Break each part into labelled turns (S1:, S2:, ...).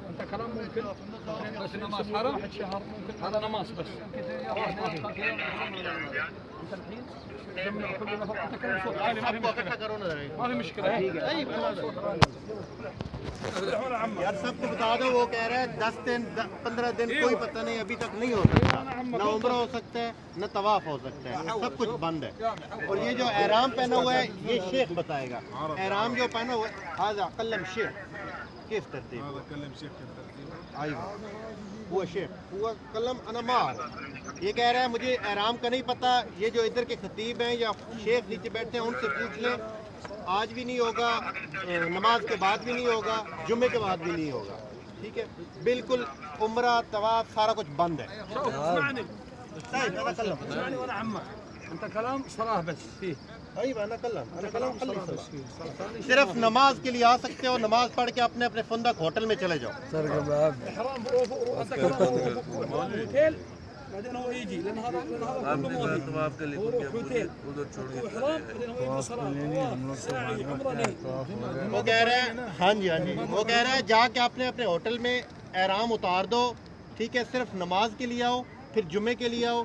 S1: انت كلام ممكن بس نماس حرام واحد شهر ممكن هذا نماس بس انت الحين جمع كل نفر انت كلام صوت عالي ما في مشكله
S2: यार सबको बता दो वो कह रहा है 10 दिन 15 दिन कोई पता नहीं अभी तक नहीं हो सकता न उम्र हो सकता है न तवाफ हो सकता है सब कुछ बंद है और ये जो एहराम पहना हुआ है ये शेख बताएगा एहराम जो पहना हुआ है हाजा कलम शेख किस तरतीब वो शेख वो कलम अनमार ये कह रहा है मुझे एहराम का नहीं पता ये जो इधर के खतीब हैं या शेख नीचे बैठते हैं उनसे पूछ लें आज भी नहीं होगा नमाज के बाद भी नहीं होगा जुम्मे के बाद भी नहीं होगा ठीक है बिल्कुल उम्रा तवाफ सारा कुछ बंद है
S1: انت كلام صلاه بس فيه
S2: انا कलम सिर्फ नमाज के लिए आ सकते हो नमाज पढ़ के अपने अपने फंदक होटल में चले जाओ
S1: حرام انت كلام اوتيل بعدين هو يجي لان هذا
S3: طواف کے لیے ادھر چھوڑ کے
S1: حرام بعدين هو يبغى صلاه ساعي عمره नहीं
S2: وہ کہہ رہا ہے ہاں جی وہ کہہ رہا ہے جا کے اپنے اپنے ہوٹل میں احرام اتار دو ٹھیک ہے صرف نماز کے لیے آؤ پھر جمعے کے لیے آؤ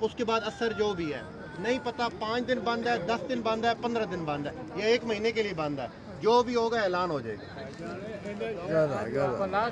S2: اس کے بعد اثر جو بھی ہے نہیں پتہ 5 دن بند ہے 10 دن بند ہے 15 دن بند ہے یا 1 مہینے کے لیے بند ہے جو بھی ہوگا اعلان ہو جائے گا